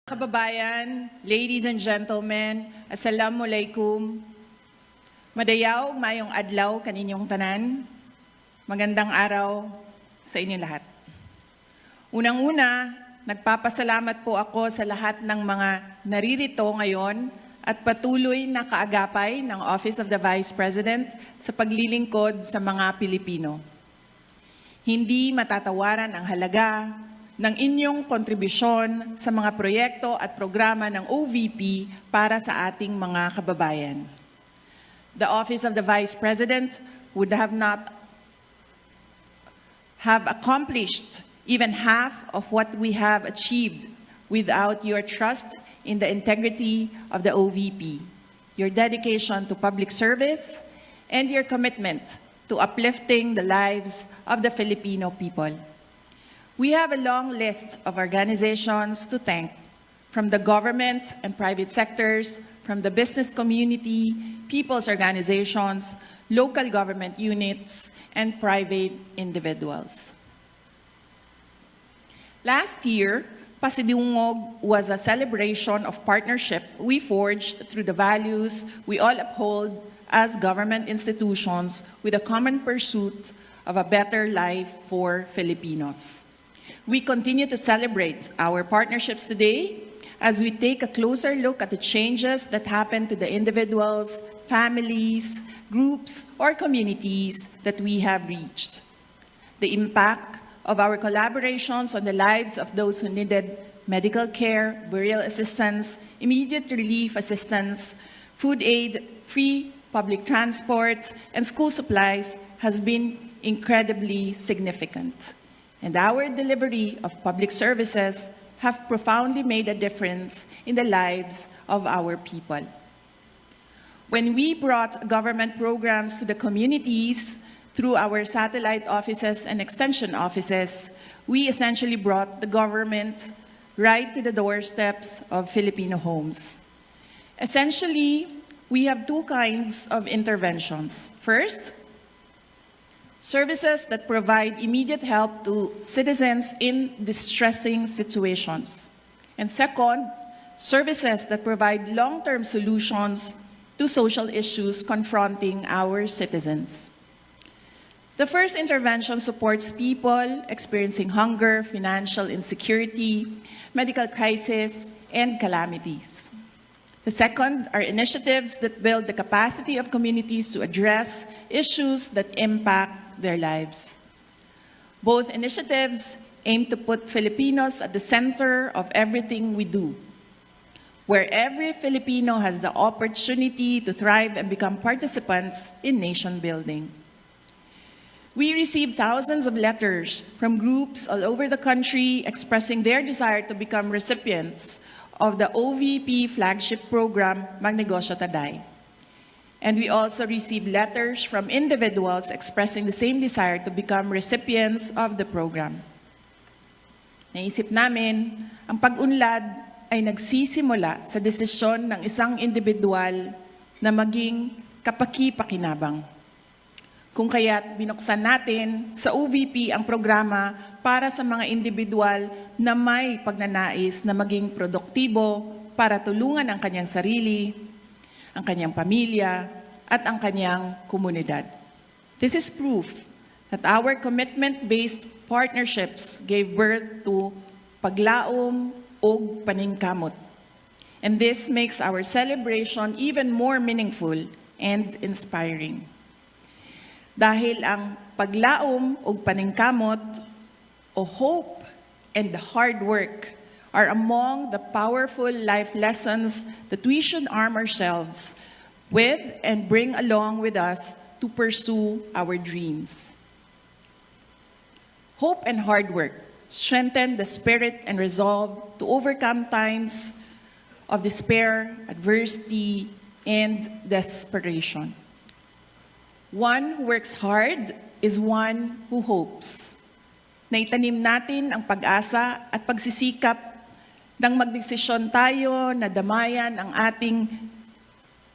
Kababayan, ladies and gentlemen, assalamualaikum. Madayaw, mayong adlaw kaninyong tanan. Magandang araw sa inyo lahat. Unang-una, nagpapasalamat po ako sa lahat ng mga naririto ngayon at patuloy na kaagapay ng Office of the Vice President sa paglilingkod sa mga Pilipino. Hindi matatawaran ang halaga ng inyong kontribusyon sa mga proyekto at programa ng OVP para sa ating mga kababayan. The Office of the Vice President would not have accomplished even half of what we have achieved without your trust in the integrity of the OVP, your dedication to public service, and your commitment to uplifting the lives of the Filipino people. We have a long list of organizations to thank, from the government and private sectors, from the business community, people's organizations, local government units, and private individuals. Last year, Pasidungog was a celebration of partnership we forged through the values we all uphold as government institutions with a common pursuit of a better life for Filipinos. We continue to celebrate our partnerships today as we take a closer look at the changes that happen to the individuals, families, groups, or communities that we have reached. The impact of our collaborations on the lives of those who needed medical care, burial assistance, immediate relief assistance, food aid, free public transport, and school supplies has been incredibly significant. And our delivery of public services have profoundly made a difference in the lives of our people. When we brought government programs to the communities through our satellite offices and extension offices, we essentially brought the government right to the doorsteps of Filipino homes. Essentially, we have two kinds of interventions. First, services that provide immediate help to citizens in distressing situations. And second, services that provide long-term solutions to social issues confronting our citizens. The first intervention supports people experiencing hunger, financial insecurity, medical crisis, and calamities. The second are initiatives that build the capacity of communities to address issues that impact their lives. Both initiatives aim to put Filipinos at the center of everything we do, where every Filipino has the opportunity to thrive and become participants in nation building. We received thousands of letters from groups all over the country expressing their desire to become recipients of the OVP flagship program, Magnegosyo Taday. And we also received letters from individuals expressing the same desire to become recipients of the program. Naisip namin, ang pag-unlad ay nagsisimula sa desisyon ng isang individual na maging kapaki-pakinabang. Kung kaya't binuksan natin sa OVP ang programa para sa mga individual na may pagnanais na maging produktibo para tulungan ang kanyang sarili, ang kanyang pamilya, at ang kanyang komunidad. This is proof that our commitment-based partnerships gave birth to paglaom o paningkamot. And this makes our celebration even more meaningful and inspiring. Dahil ang paglaom o paningkamot o hope and hard work are among the powerful life lessons that we should arm ourselves with and bring along with us to pursue our dreams. Hope and hard work strengthen the spirit and resolve to overcome times of despair, adversity, and desperation. One who works hard is one who hopes. Naitanim natin ang pag-asa at pagsisikap nang magdesisyon tayo na damayan ang ating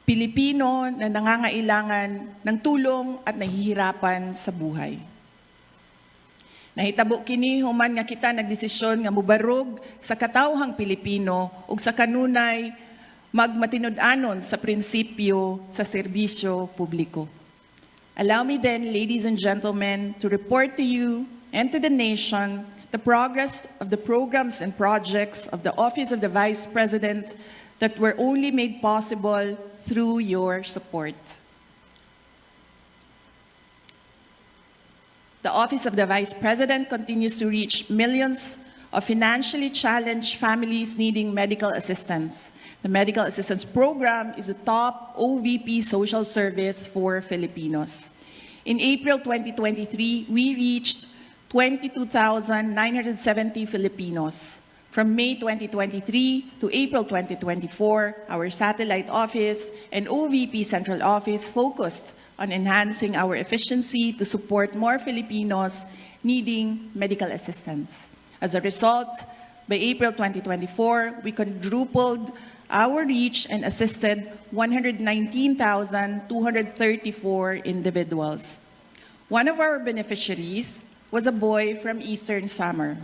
Pilipino na nangangailangan ng tulong at nahihirapan sa buhay. Nahitabo kini human nga kita nagdesisyon nga mubarog sa katawhang Pilipino ug sa kanunay magmatinud-anon sa prinsipyo sa serbisyo publiko. Allow me then, ladies and gentlemen, to report to you and to the nation the progress of the programs and projects of the Office of the Vice President that were only made possible through your support. The Office of the Vice President continues to reach millions of financially challenged families needing medical assistance. The Medical Assistance Program is the top OVP social service for Filipinos. In April 2023, we reached 22,970 Filipinos. From May 2023 to April 2024, our satellite office and OVP Central Office focused on enhancing our efficiency to support more Filipinos needing medical assistance. As a result, by April 2024, we quadrupled our reach and assisted 119,234 individuals. One of our beneficiaries was a boy from Eastern Samar.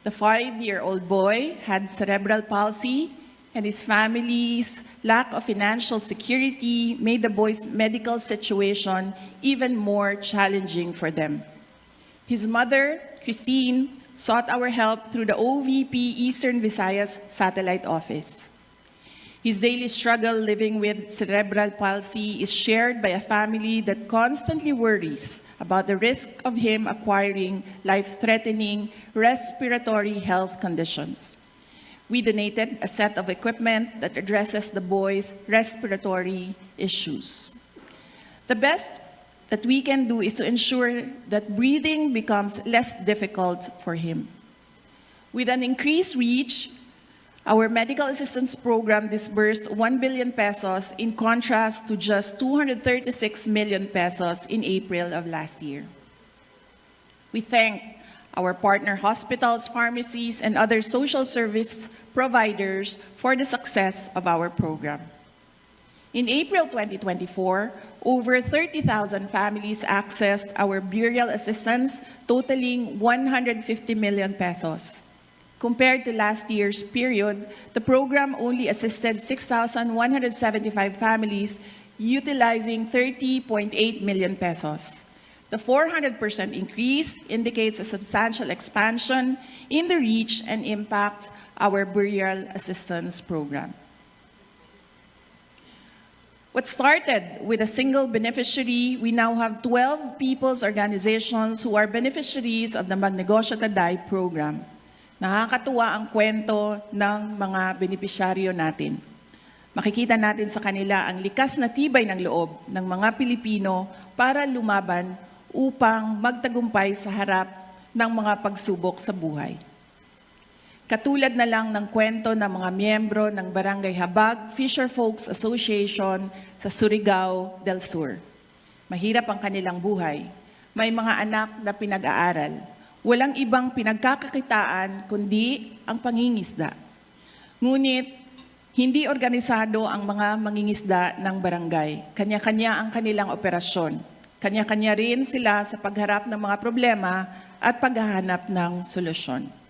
The 5-year-old boy had cerebral palsy, and his family's lack of financial security made the boy's medical situation even more challenging for them. His mother, Christine, sought our help through the OVP Eastern Visayas Satellite Office. His daily struggle living with cerebral palsy is shared by a family that constantly worries about the risk of him acquiring life-threatening respiratory health conditions. We donated a set of equipment that addresses the boy's respiratory issues. The best that we can do is to ensure that breathing becomes less difficult for him. With an increased reach, our medical assistance program disbursed 1 billion pesos in contrast to just 236 million pesos in April of last year. We thank our partner hospitals, pharmacies, and other social service providers for the success of our program. In April 2024, over 30,000 families accessed our burial assistance totaling 150 million pesos. Compared to last year's period, the program only assisted 6,175 families utilizing 30.8 million pesos. The 400% increase indicates a substantial expansion in the reach and impact our burial assistance program. What started with a single beneficiary, we now have 12 people's organizations who are beneficiaries of the Magnegosyo Taday program. Nakakatuwa ang kwento ng mga benepisyaryo natin. Makikita natin sa kanila ang likas na tibay ng loob ng mga Pilipino para lumaban upang magtagumpay sa harap ng mga pagsubok sa buhay. Katulad na lang ng kwento ng mga miyembro ng Barangay Habag Fisher Folks Association sa Surigao del Sur. Mahirap ang kanilang buhay. May mga anak na pinag-aaral. Walang ibang pinagkakakitaan kundi ang pangingisda. Ngunit, hindi organisado ang mga mangingisda ng barangay. Kanya-kanya ang kanilang operasyon. Kanya-kanya rin sila sa pagharap ng mga problema at paghahanap ng solusyon.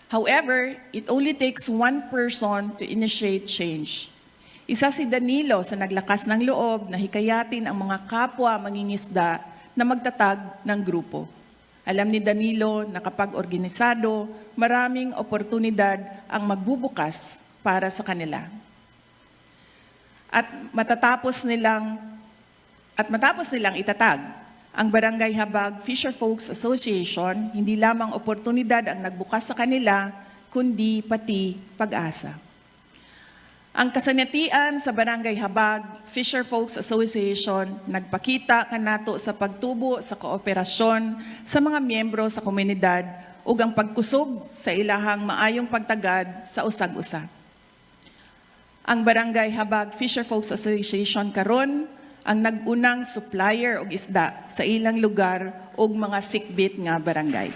However, it only takes one person to initiate change. Isa si Danilo sa naglakas ng loob na hikayatin ang mga kapwa mangingisda na magtatag ng grupo. Alam ni Danilo na kapag organisado, maraming oportunidad ang magbubukas para sa kanila. At matapos nilang itatag ang Barangay Habag Fisher Folks Association, hindi lamang oportunidad ang nagbukas sa kanila, kundi pati pag-asa. Ang kasanatian sa Barangay Habag Fisher Folks Association nagpakita kanato sa pagtubo sa kooperasyon sa mga miyembro sa komunidad ug ang pagkusog sa ilahang maayong pagtagad sa usag-usa. Ang Barangay Habag Fisher Folks Association karon ang nag-unang supplier og isda sa ilang lugar ug mga sikbit nga barangay.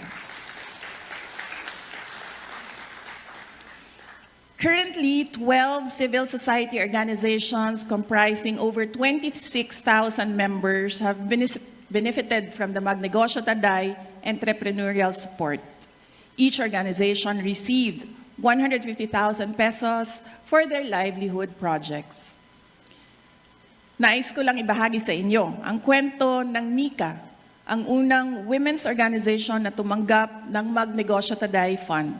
Currently, 12 civil society organizations comprising over 26,000 members have benefited from the Magnegosyo Taday entrepreneurial support. Each organization received 150,000 pesos for their livelihood projects. Nais ko lang ibahagi sa inyo ang kwento ng Mika, ang unang women's organization na tumanggap ng Magnegosyo Taday Fund.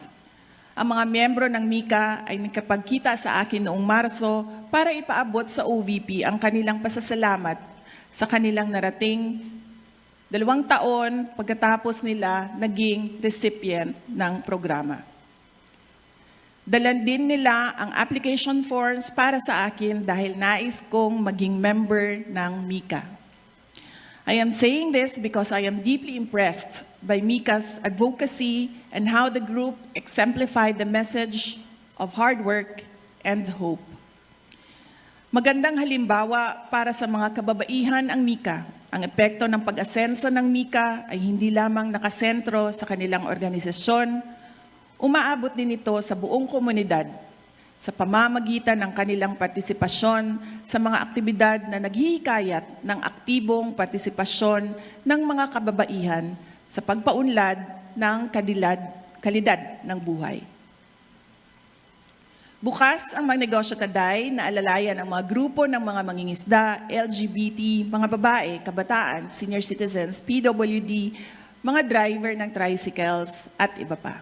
Ang mga miyembro ng Mika ay nakapagkita sa akin noong Marso para ipaabot sa OVP ang kanilang pasasalamat sa kanilang narating 2 taon pagkatapos nila naging recipient ng programa. Dalan din nila ang application forms para sa akin dahil nais kong maging member ng Mika. I am saying this because I am deeply impressed by Mika's advocacy and how the group exemplified the message of hard work and hope. Magandang halimbawa para sa mga kababaihan ang Mika. Ang epekto ng pag-asenso ng Mika ay hindi lamang nakasentro sa kanilang organisasyon, umaabot din ito sa buong komunidad sa pamamagitan ng kanilang partisipasyon sa mga aktibidad na naghihikayat ng aktibong partisipasyon ng mga kababaihan sa pagpaunlad ng kalidad ng buhay. Bukas ang Magnegosyo Taday na alalayan ang mga grupo ng mga mangingisda, LGBT, mga babae, kabataan, senior citizens, PWD, mga driver ng tricycles at iba pa.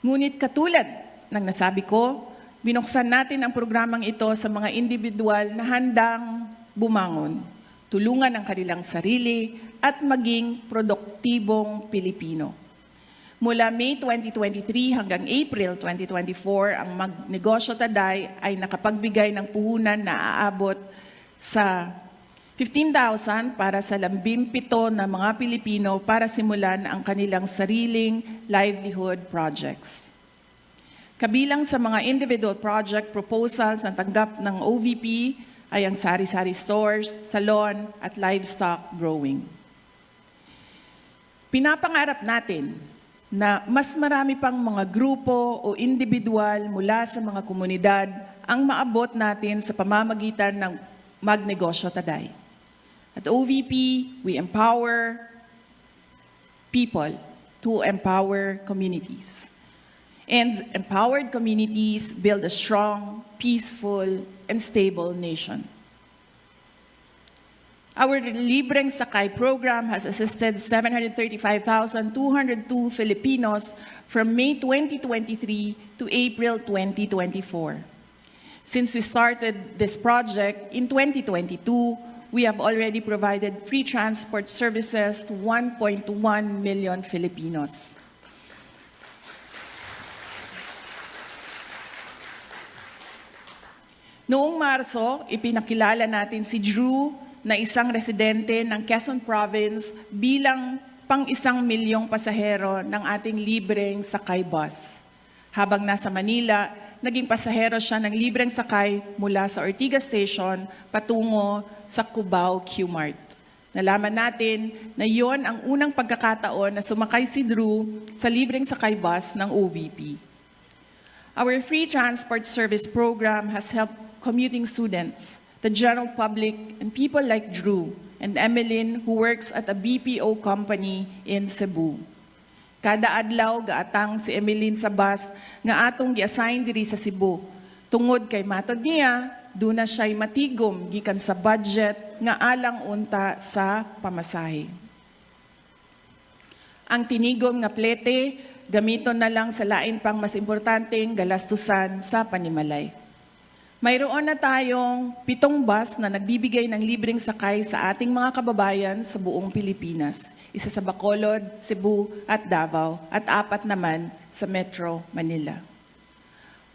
Ngunit katulad ng nasabi ko, binuksan natin ang programang ito sa mga individual na handang bumangon, tulungan ang kanilang sarili at maging produktibong Pilipino. Mula May 2023 hanggang April 2024, ang Magnegosyo Taday ay nakapagbigay ng puhunan na aabot sa 15,000 para sa 17 na mga Pilipino para simulan ang kanilang sariling livelihood projects. Kabilang sa mga individual project proposals na tanggap ng OVP ay ang sari-sari stores, salon at livestock growing. Pinapangarap natin na mas marami pang mga grupo o individual mula sa mga komunidad ang maabot natin sa pamamagitan ng Magnegosyo Taday. At OVP, we empower people to empower communities. And empowered communities build a strong, peaceful, and stable nation. Our Libreng Sakay program has assisted 735,202 Filipinos from May 2023 to April 2024. Since we started this project in 2022, we have already provided free transport services to 1.1 million Filipinos. Noong Marso, ipinakilala natin si Drew na isang residente ng Quezon Province bilang pang-1 milyong pasahero ng ating libreng sakay bus. Habang nasa Manila, naging pasahero siya ng libreng sakay mula sa Ortigas Station patungo sa Cubao Q-Mart. Nalaman natin na iyon ang unang pagkakataon na sumakay si Drew sa libreng sakay bus ng OVP. Our free transport service program has helped commuting students, the general public, and people like Drew and Emeline who works at a BPO company in Cebu. Kada adlaw gaatang si Emeline sa bus nga atong gi-assign diri sa Cebu. Tungod kay matod niya, duna siya'y matigom gikan sa budget nga alang unta sa pamasahe. Ang tinigom nga plete, gamiton na lang sa lain pang mas importanteng galastusan sa panimalay. Mayroon na tayong 7 bus na nagbibigay ng libreng sakay sa ating mga kababayan sa buong Pilipinas. Isa sa Bacolod, Cebu at Davao at 4 naman sa Metro Manila.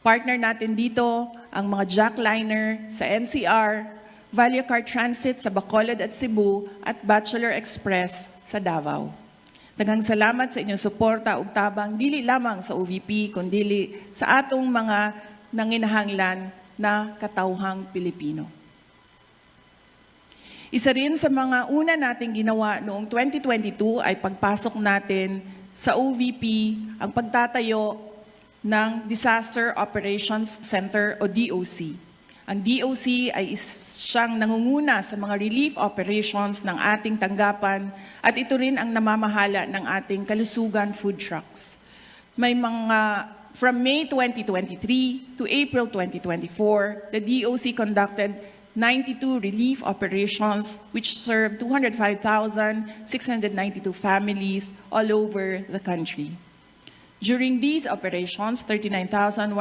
Partner natin dito ang mga jackliner sa NCR, Valia Car Transit sa Bacolod at Cebu at Bachelor Express sa Davao. Daghang salamat sa inyong suporta ug tabang dili lamang sa OVP kundi sa atong mga nanginahanglan na katawhang Pilipino. Isa rin sa mga una nating ginawa noong 2022 ay pagpasok natin sa OVP ang pagtatayo ng Disaster Operations Center o DOC. Ang DOC ay Siyang nangunguna sa mga relief operations ng ating tanggapan at ito rin ang namamahala ng ating kalusugan food trucks. From May 2023 to April 2024, the DOC conducted 92 relief operations which served 205,692 families all over the country. During these operations, 39,138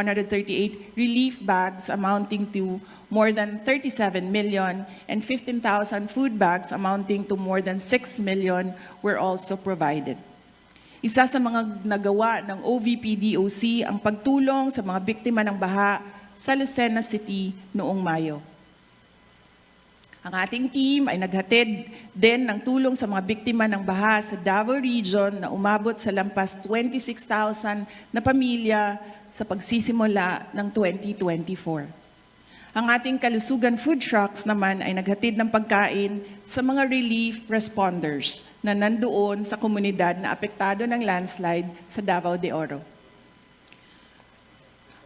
relief bags amounting to more than 37 million and 15,000 food bags amounting to more than 6 million were also provided. Isa sa mga nagawa ng OVP-DOC ang pagtulong sa mga biktima ng baha sa Lucena City noong Mayo. Ang ating team ay naghatid din ng tulong sa mga biktima ng baha sa Davao Region na umabot sa lampas 26,000 na pamilya sa pagsisimula ng 2024. Ang ating kalusugan food trucks naman ay naghatid ng pagkain sa mga relief responders na nandoon sa komunidad na apektado ng landslide sa Davao de Oro.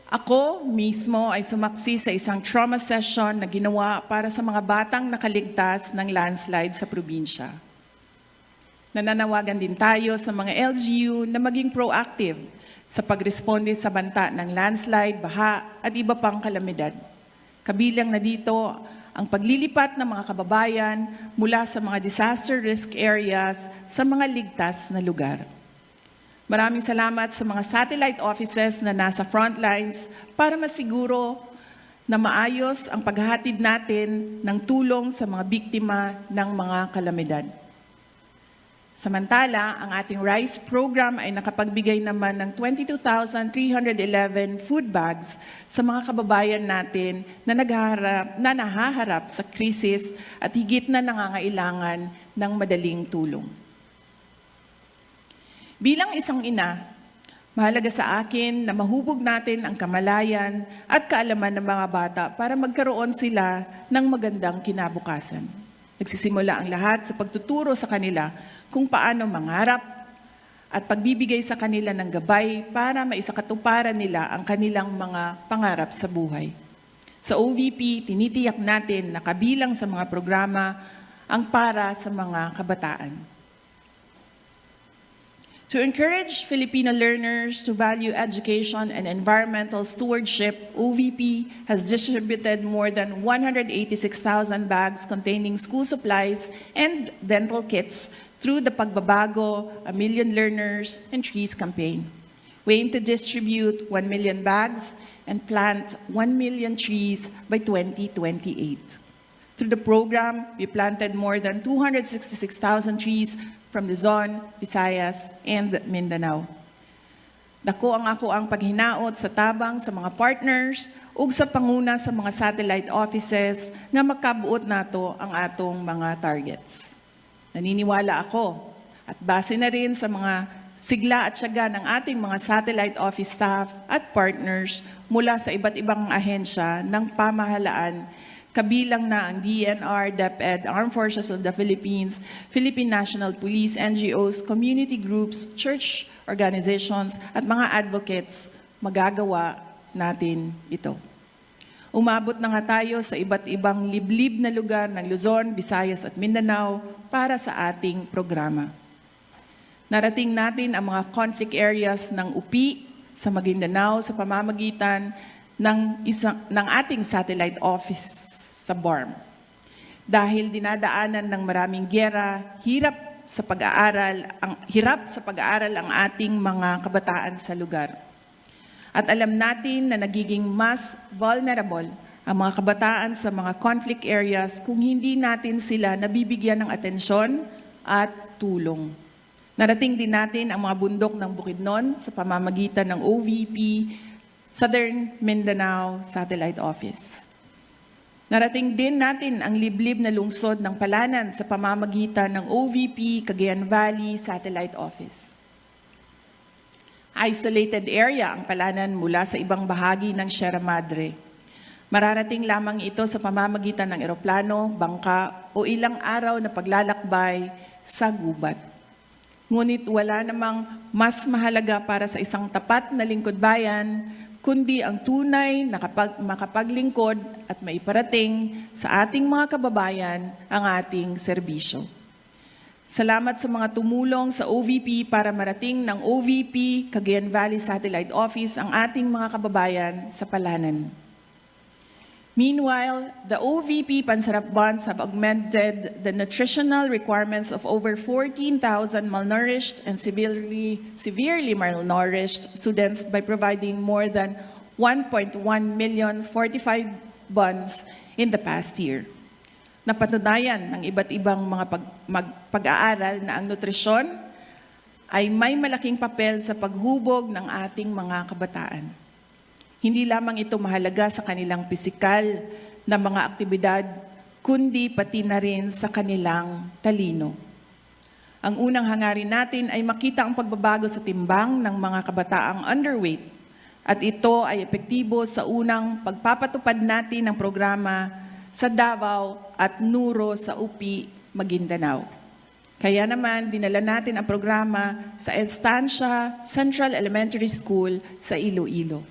Ako mismo ay sumaksi sa isang trauma session na ginawa para sa mga batang nakaligtas ng landslide sa probinsya. Nananawagan din tayo sa mga LGU na maging proactive sa pagresponde sa banta ng landslide, baha at iba pang kalamidad. Kabilang na dito ang paglilipat ng mga kababayan mula sa mga disaster risk areas sa mga ligtas na lugar. Maraming salamat sa mga satellite offices na nasa front lines para masiguro na maayos ang paghahatid natin ng tulong sa mga biktima ng mga kalamidad. Samantala, ang ating RISE program ay nakapagbigay naman ng 22,311 food bags sa mga kababayan natin na nahaharap sa krisis at higit na nangangailangan ng madaling tulong. Bilang isang ina, mahalaga sa akin na mahubog natin ang kamalayan at kaalaman ng mga bata para magkaroon sila ng magandang kinabukasan. Nagsisimula ang lahat sa pagtuturo sa kanila kung paano mangarap at pagbibigay sa kanila ng gabay para maisakatuparan nila ang kanilang mga pangarap sa buhay. Sa OVP, tinitiyak natin na kabilang sa mga programa ang para sa mga kabataan. To encourage Filipino learners to value education and environmental stewardship, OVP has distributed more than 186,000 bags containing school supplies and dental kits through the Pagbabago, A Million Learners and Trees campaign. We aim to distribute 1 million bags and plant 1 million trees by 2028. Through the program, we planted more than 266,000 trees from Luzon, Visayas, and Mindanao. Dako ang paghinaot sa tabang sa mga partners ug sa panguna sa mga satellite offices nga makabuot nato ang atong mga targets. Naniniwala ako at base na rin sa mga sigla at tiyaga ng ating mga satellite office staff at partners mula sa iba't ibang ahensya ng pamahalaan, kabilang na ang DNR, DepEd, Armed Forces of the Philippines, Philippine National Police, NGOs, community groups, church organizations, at mga advocates, magagawa natin ito. Umabot na nga tayo sa iba't ibang liblib na lugar ng Luzon, Visayas at Mindanao para sa ating programa. Narating natin ang mga conflict areas ng UPI sa Maguindanao sa pamamagitan ng ating satellite office sa BARM. Dahil dinadaanan ng maraming giyera, hirap sa pag-aaral ang ating mga kabataan sa lugar. At alam natin na nagiging mas vulnerable ang mga kabataan sa mga conflict areas kung hindi natin sila nabibigyan ng atensyon at tulong. Narating din natin ang mga bundok ng Bukidnon sa pamamagitan ng OVP, Southern Mindanao Satellite Office. Narating din natin ang liblib na lungsod ng Palanan sa pamamagitan ng OVP Cagayan Valley Satellite Office. Isolated area ang Palanan mula sa ibang bahagi ng Sierra Madre. Mararating lamang ito sa pamamagitan ng eroplano, bangka o ilang araw na paglalakbay sa gubat. Ngunit wala namang mas mahalaga para sa isang tapat na lingkod bayan kundi ang tunay na makapaglingkod at maiparating sa ating mga kababayan ang ating serbisyo. Salamat sa mga tumulong sa OVP para marating ng OVP Cagayan Valley Satellite Office ang ating mga kababayan sa Palanan. Meanwhile, the OVP Pansarap Bonds have augmented the nutritional requirements of over 14,000 malnourished and severely malnourished students by providing more than 1.1 million fortified bonds in the past year. Napatunayan ng iba't ibang mga pag-aaral na ang nutrisyon ay may malaking papel sa paghubog ng ating mga kabataan. Hindi lamang ito mahalaga sa kanilang pisikal na mga aktibidad, kundi pati na rin sa kanilang talino. Ang unang hangarin natin ay makita ang pagbabago sa timbang ng mga kabataang underweight at ito ay epektibo sa unang pagpapatupad natin ng programa sa Davao at Nuro sa UP, Maguindanao. Kaya naman, dinala natin ang programa sa Estancia Central Elementary School sa Iloilo.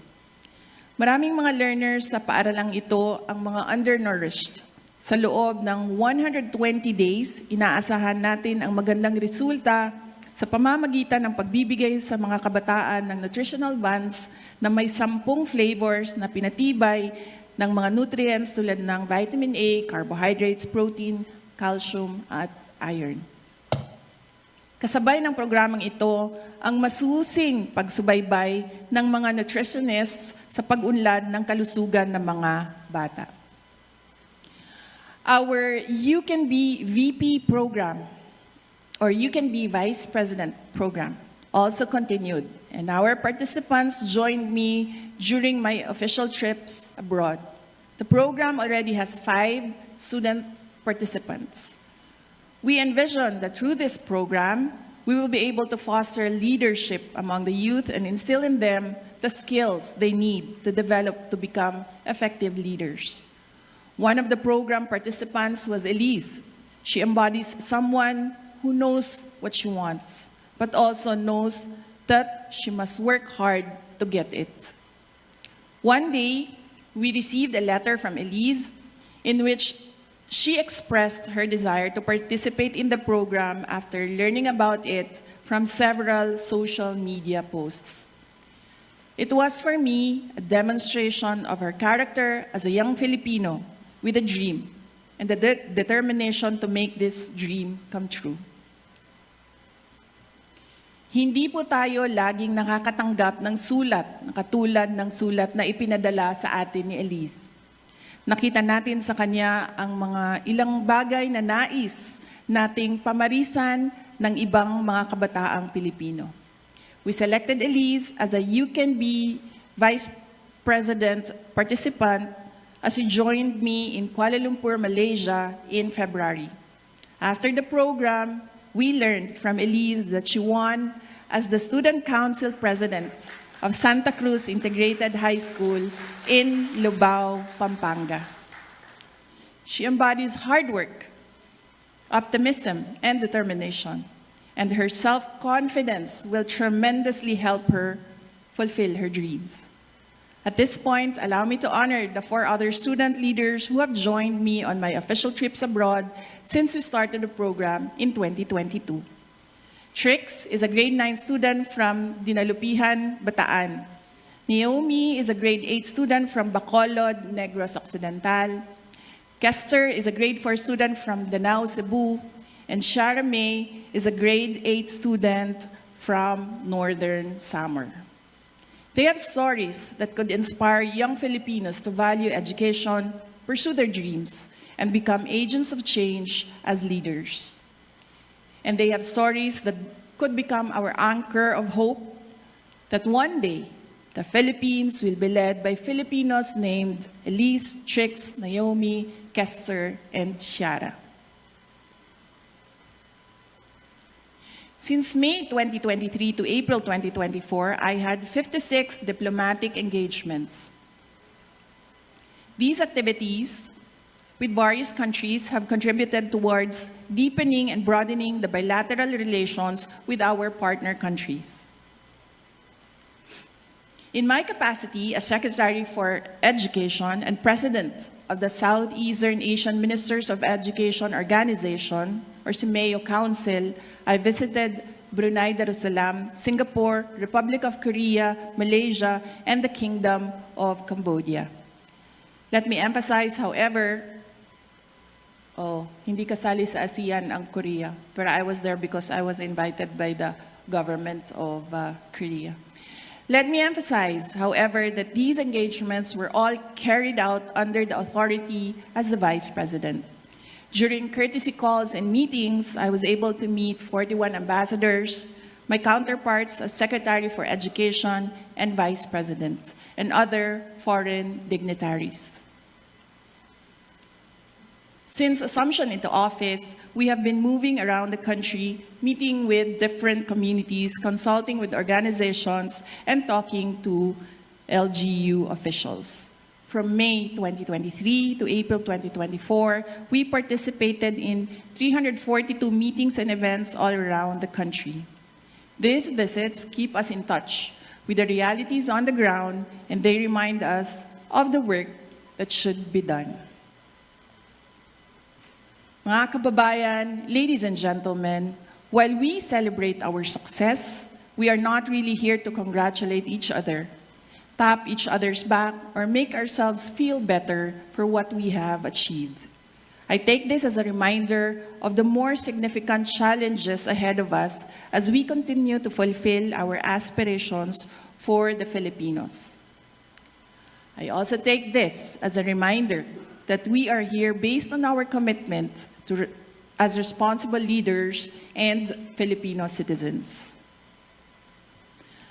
Maraming mga learners sa paaralang ito ang mga undernourished. Sa loob ng 120 days, inaasahan natin ang magandang resulta sa pamamagitan ng pagbibigay sa mga kabataan ng nutritional bonds na may 10 flavors na pinatibay ng mga nutrients tulad ng vitamin A, carbohydrates, protein, calcium, at iron. Kasabay ng programang ito ang masusing pagsubaybay ng mga nutritionists sa pag-unlad ng kalusugan ng mga bata. Our You Can Be VP program, or You Can Be Vice President program, also continued, and our participants joined me during my official trips abroad. The program already has 5 student participants. We envision that through this program, we will be able to foster leadership among the youth and instill in them the skills they need to develop to become effective leaders. One of the program participants was Elise. She embodies someone who knows what she wants, but also knows that she must work hard to get it. One day, we received a letter from Elise in which she expressed her desire to participate in the program after learning about it from several social media posts. It was for me a demonstration of her character as a young Filipino with a dream and the determination to make this dream come true. Hindi po tayo laging nakakatanggap ng sulat na katulad ng sulat na ipinadala sa atin ni Elise. Nakita natin sa kanya ang mga ilang bagay na nais nating pamarisan ng ibang mga kabataang Pilipino. We selected Elise as a You Can Be Vice President participant as she joined me in Kuala Lumpur, Malaysia in February. After the program, we learned from Elise that she won as the Student Council President of Santa Cruz Integrated High School in Lubao, Pampanga. She embodies hard work, optimism, and determination, and her self-confidence will tremendously help her fulfill her dreams. At this point, allow me to honor the 4 other student leaders who have joined me on my official trips abroad since we started the program in 2022. Trix is a grade 9 student from Dinalupihan, Bataan. Naomi is a grade 8 student from Bacolod, Negros Occidental. Kester is a grade 4 student from Danao, Cebu. And Shara May is a grade 8 student from Northern Samar. They have stories that could inspire young Filipinos to value education, pursue their dreams, and become agents of change as leaders. And they have stories that could become our anchor of hope that one day the Philippines will be led by Filipinos named Elise, Trix, Naomi, Kester, and Ciara. Since May 2023 to April 2024, I had 56 diplomatic engagements. These activities with various countries have contributed towards deepening and broadening the bilateral relations with our partner countries. In my capacity as Secretary for Education and President of the Southeastern Asian Ministers of Education Organization, or SIMEO Council, I visited Brunei Darussalam, Singapore, Republic of Korea, Malaysia, and the Kingdom of Cambodia. Let me emphasize, however, hindi kasali sa ASEAN ang Korea, pero I was there because I was invited by the government of Korea. Let me emphasize, however, that these engagements were all carried out under the authority as the Vice President. During courtesy calls and meetings, I was able to meet 41 ambassadors, my counterparts as Secretary for Education and Vice President, and other foreign dignitaries. Since assumption into office, we have been moving around the country, meeting with different communities, consulting with organizations, and talking to LGU officials. From May 2023 to April 2024, we participated in 342 meetings and events all around the country. These visits keep us in touch with the realities on the ground, and they remind us of the work that should be done. Mga kababayan, ladies and gentlemen, while we celebrate our success, we are not really here to congratulate each other, tap each other's back, or make ourselves feel better for what we have achieved. I take this as a reminder of the more significant challenges ahead of us as we continue to fulfill our aspirations for the Filipinos. I also take this as a reminder that we are here based on our commitment as responsible leaders and Filipino citizens.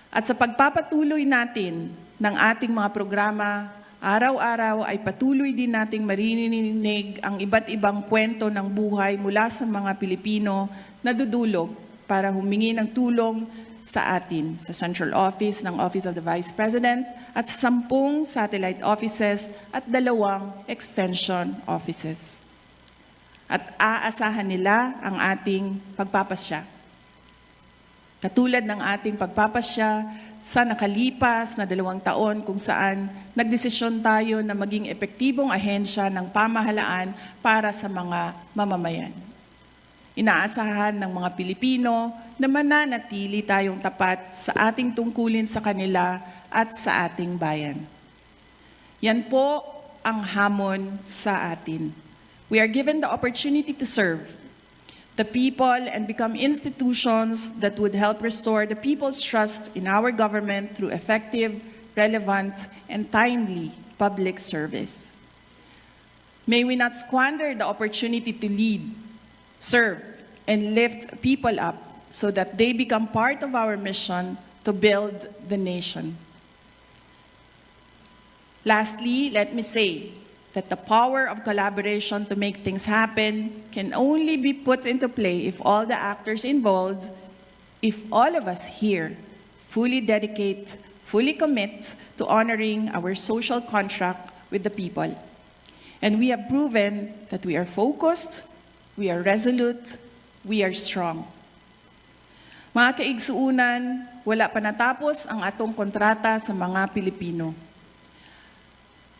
At sa pagpapatuloy natin ng ating mga programa, araw-araw ay patuloy din nating maririnig ang iba't ibang kwento ng buhay mula sa mga Pilipino na dudulog para humingi ng tulong sa atin sa Central Office ng Office of the Vice President at 10 satellite offices at 2 extension offices. At aasahan nila ang ating pagpapasya. Katulad ng ating pagpapasya sa nakalipas na 2 taon kung saan nagdesisyon tayo na maging epektibong ahensya ng pamahalaan para sa mga mamamayan. Inaasahan ng mga Pilipino na mananatili tayong tapat sa ating tungkulin sa kanila at sa ating bayan. Yan po ang hamon sa atin. We are given the opportunity to serve the people and become institutions that would help restore the people's trust in our government through effective, relevant, and timely public service. May we not squander the opportunity to lead, serve, and lift people up so that they become part of our mission to build the nation. Lastly, let me say that the power of collaboration to make things happen can only be put into play if all the actors involved, if all of us here fully dedicate, fully commit to honoring our social contract with the people. And we have proven that we are focused, we are resolute, we are strong. Mga kaigsuunan, wala pa natapos ang atong kontrata sa mga Pilipino.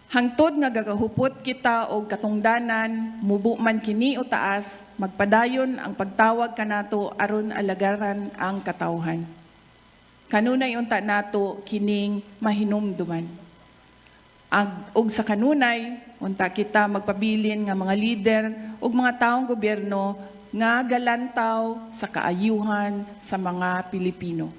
Hangtod nga gagahupot kita og katungdanan, mubo man kini o taas, magpadayon ang pagtawag kanato aron alagaran ang katawhan. Kanunay unta nato kining mahinumduman. Og sa kanunay, unta kita magpabilin nga mga lider ug mga taong gobyerno nga galantaw sa kaayuhan sa mga Pilipino.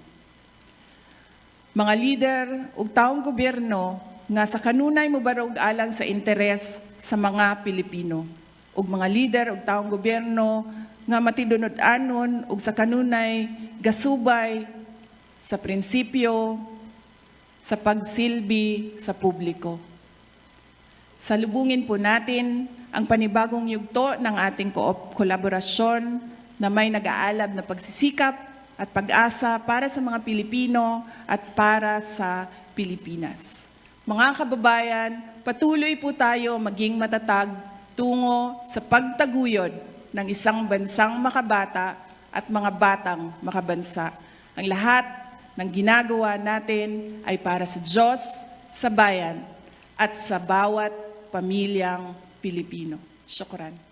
Mga lider ug taong gobyerno nga sa kanunay mobarog alang sa interes sa mga Pilipino. Ug mga lider ug taong gobyerno nga matidunod-anon ug sa kanunay gasubay sa prinsipyo sa pagsilbi sa publiko. Salubungin po natin ang panibagong yugto ng ating kolaborasyon na may nag-aalab na pagsisikap at pag-asa para sa mga Pilipino at para sa Pilipinas. Mga kababayan, patuloy po tayo maging matatag tungo sa pagtaguyod ng isang bansang makabata at mga batang makabansa. Ang lahat ng ginagawa natin ay para sa Diyos, sa bayan, at sa bawat pamilyang Pilipino. Syukran.